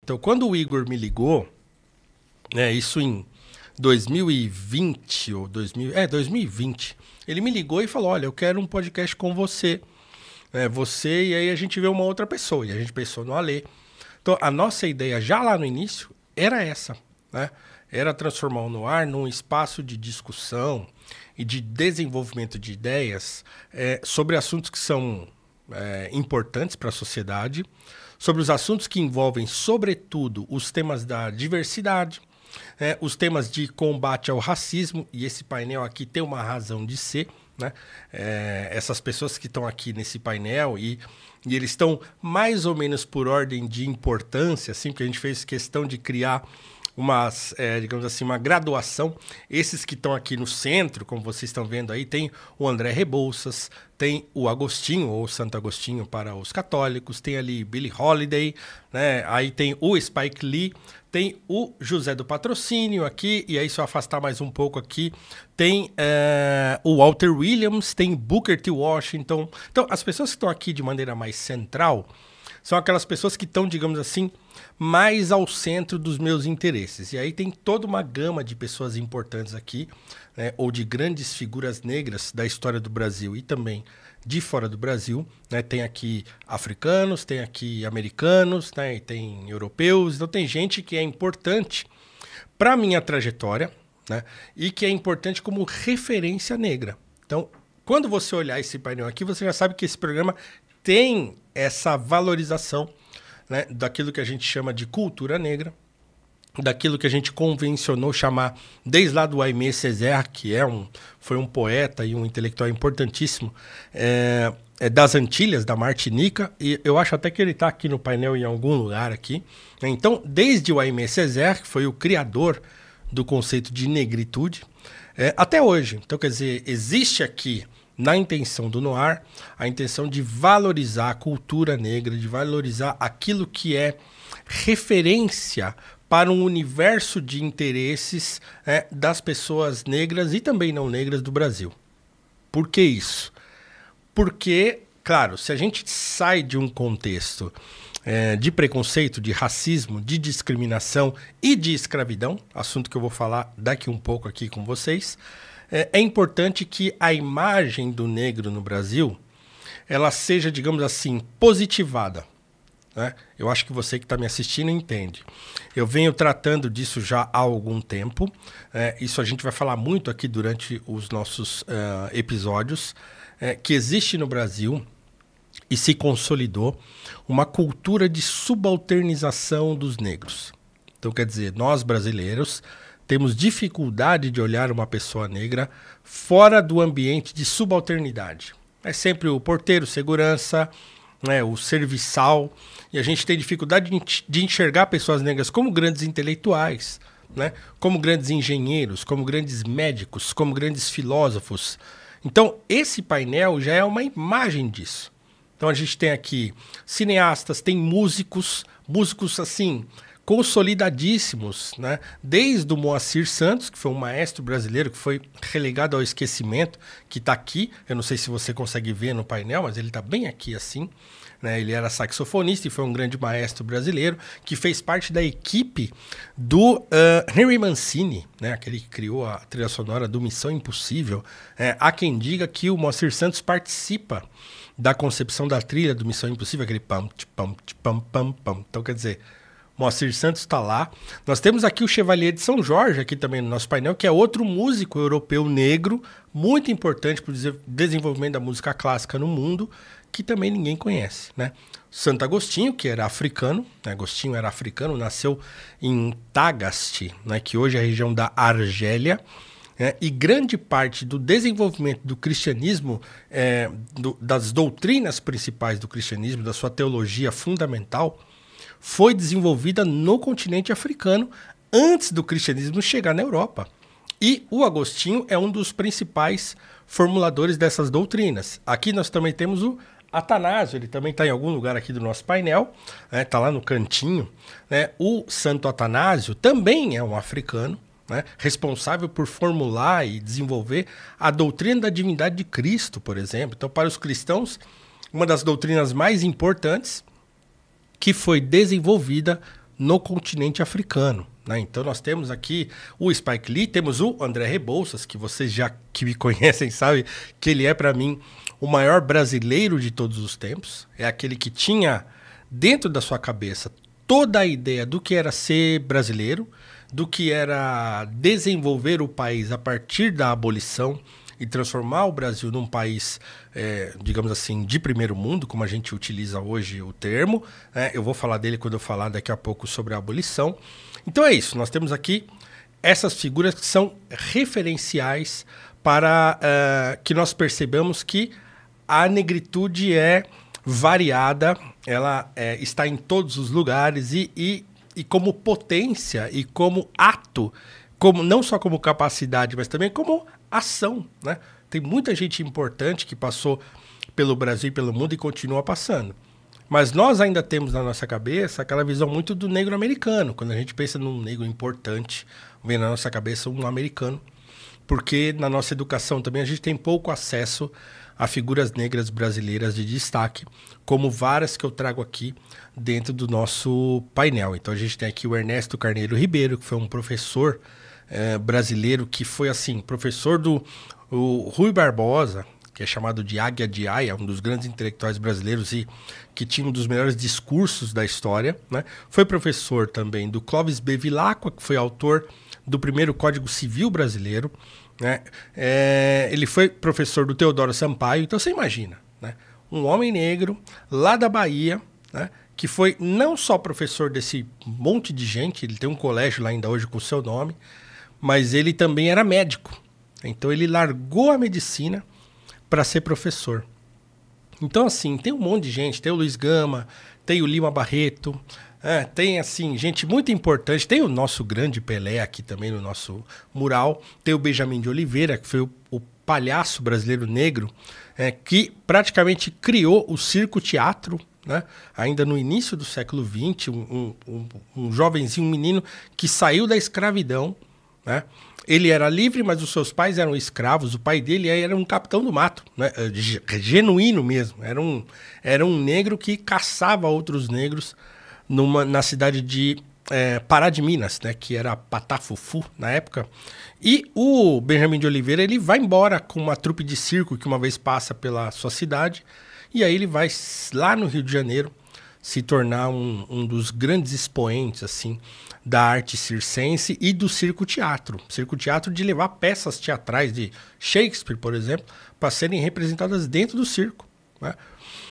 Então, quando o Igor me ligou, né, isso em 2020, ou 2020, ele me ligou e falou, olha, eu quero um podcast com você, você, e aí a gente vê uma outra pessoa, e a gente pensou no Alê. Então, a nossa ideia já lá no início era essa, né? Era transformar o Noir num espaço de discussão e de desenvolvimento de ideias sobre assuntos que são importantes para a sociedade, sobre os assuntos que envolvem, sobretudo, os temas da diversidade, os temas de combate ao racismo, e esse painel aqui tem uma razão de ser, né? Essas pessoas que estão aqui nesse painel e eles estão mais ou menos por ordem de importância, assim, porque a gente fez questão de criar digamos assim, uma graduação. Esses que estão aqui no centro, como vocês estão vendo aí, tem o André Rebouças, tem o Agostinho, ou Santo Agostinho para os católicos, tem ali Billie Holiday, né? Aí tem o Spike Lee, tem o José do Patrocínio aqui, e aí se eu afastar mais um pouco aqui, tem o Walter Williams, tem Booker T. Washington. Então, as pessoas que estão aqui de maneira mais central são aquelas pessoas que estão, digamos assim, mais ao centro dos meus interesses. E aí tem toda uma gama de pessoas importantes aqui, né, ou de grandes figuras negras da história do Brasil e também de fora do Brasil, né? Tem aqui africanos, tem aqui americanos, né? E tem europeus. Então tem gente que é importante para a minha trajetória, né? E que é importante como referência negra. Então, quando você olhar esse painel aqui, você já sabe que esse programa tem essa valorização, né, daquilo que a gente chama de cultura negra, daquilo que a gente convencionou chamar, desde lá do Aimé Césaire, que foi um poeta e um intelectual importantíssimo, das Antilhas, da Martinica, e eu acho até que ele está aqui no painel em algum lugar aqui. Então, desde o Aimé Césaire, que foi o criador do conceito de negritude, até hoje. Então, quer dizer, existe aqui, na intenção do Noir, a intenção de valorizar a cultura negra, de valorizar aquilo que é referência para um universo de interesses das pessoas negras e também não negras do Brasil. Por que isso? Porque, claro, se a gente sai de um contexto de preconceito, de racismo, de discriminação e de escravidão, assunto que eu vou falar daqui um pouco aqui com vocês, é importante que a imagem do negro no Brasil ela seja, digamos assim, positivada, né? Eu acho que você que está me assistindo entende. Eu venho tratando disso já há algum tempo. Isso a gente vai falar muito aqui durante os nossos episódios, que existe no Brasil e se consolidou uma cultura de subalternização dos negros. Então, quer dizer, nós brasileiros temos dificuldade de olhar uma pessoa negra fora do ambiente de subalternidade. É sempre o porteiro, segurança, né, o serviçal, e a gente tem dificuldade de enxergar pessoas negras como grandes intelectuais, né, como grandes engenheiros, como grandes médicos, como grandes filósofos. Então, esse painel já é uma imagem disso. Então, a gente tem aqui cineastas, tem músicos assim, consolidadíssimos, né? Desde o Moacir Santos, que foi um maestro brasileiro que foi relegado ao esquecimento, que está aqui. Eu não sei se você consegue ver no painel, mas ele está bem aqui assim, né? Ele era saxofonista e foi um grande maestro brasileiro que fez parte da equipe do Henry Mancini, né? Aquele que criou a trilha sonora do Missão Impossível. Há quem diga que o Moacir Santos participa da concepção da trilha do Missão Impossível, aquele pam, pam, pam, pam, pam. Então, quer dizer, Moacir Santos está lá. Nós temos aqui o Chevalier de São Jorge, aqui também no nosso painel, que é outro músico europeu negro, muito importante para o desenvolvimento da música clássica no mundo, que também ninguém conhece, né? Santo Agostinho, que era africano, né? Agostinho era africano, nasceu em Tagaste, né? Que hoje é a região da Argélia, né? E grande parte do desenvolvimento do cristianismo, das doutrinas principais do cristianismo, da sua teologia fundamental, foi desenvolvida no continente africano antes do cristianismo chegar na Europa. E o Agostinho é um dos principais formuladores dessas doutrinas. Aqui nós também temos o Atanásio, ele também está em algum lugar aqui do nosso painel, está lá no cantinho, né? O Santo Atanásio também é um africano, né? Responsável por formular e desenvolver a doutrina da divindade de Cristo, por exemplo. Então, para os cristãos, uma das doutrinas mais importantes que foi desenvolvida no continente africano, né? Então nós temos aqui o Spike Lee, temos o André Rebouças, que vocês já que me conhecem sabem que ele é para mim o maior brasileiro de todos os tempos. É aquele que tinha dentro da sua cabeça toda a ideia do que era ser brasileiro, do que era desenvolver o país a partir da abolição e transformar o Brasil num país, digamos assim, de primeiro mundo, como a gente utiliza hoje o termo. Eu vou falar dele quando eu falar daqui a pouco sobre a abolição. Então é isso, nós temos aqui essas figuras que são referenciais para que nós percebamos que a negritude é variada, ela está em todos os lugares e como potência e como ato, como, não só como capacidade, mas também como ação, né? Tem muita gente importante que passou pelo Brasil e pelo mundo e continua passando. Mas nós ainda temos na nossa cabeça aquela visão muito do negro americano. Quando a gente pensa num negro importante, vem na nossa cabeça um americano. Porque na nossa educação também a gente tem pouco acesso a figuras negras brasileiras de destaque, como várias que eu trago aqui dentro do nosso painel. Então a gente tem aqui o Ernesto Carneiro Ribeiro, que foi um professor brasileiro, que foi assim, professor do Rui Barbosa, que é chamado de Águia de Aia, um dos grandes intelectuais brasileiros e que tinha um dos melhores discursos da história, né? Foi professor também do Clóvis B. Vilacqua, que foi autor do primeiro Código Civil brasileiro, né? Ele foi professor do Teodoro Sampaio. Então você imagina, né? Um homem negro lá da Bahia, né? Que foi não só professor desse monte de gente, ele tem um colégio lá ainda hoje com o seu nome, mas ele também era médico. Então ele largou a medicina para ser professor. Então assim, tem um monte de gente, tem o Luiz Gama, tem o Lima Barreto, tem assim, gente muito importante, tem o nosso grande Pelé aqui também no nosso mural, tem o Benjamin de Oliveira, que foi o palhaço brasileiro negro, que praticamente criou o circo-teatro, né? Ainda no início do século XX, um jovenzinho, um menino que saiu da escravidão, né? Ele era livre, mas os seus pais eram escravos. O pai dele era um capitão do mato, né? Genuíno mesmo. Era um negro que caçava outros negros na cidade de Pará de Minas, né? Que era Patafufu na época. E o Benjamin de Oliveira, ele vai embora com uma trupe de circo que uma vez passa pela sua cidade. E aí ele vai lá no Rio de Janeiro se tornar um dos grandes expoentes assim, da arte circense e do circo-teatro. Circo-teatro de levar peças teatrais de Shakespeare, por exemplo, para serem representadas dentro do circo, né?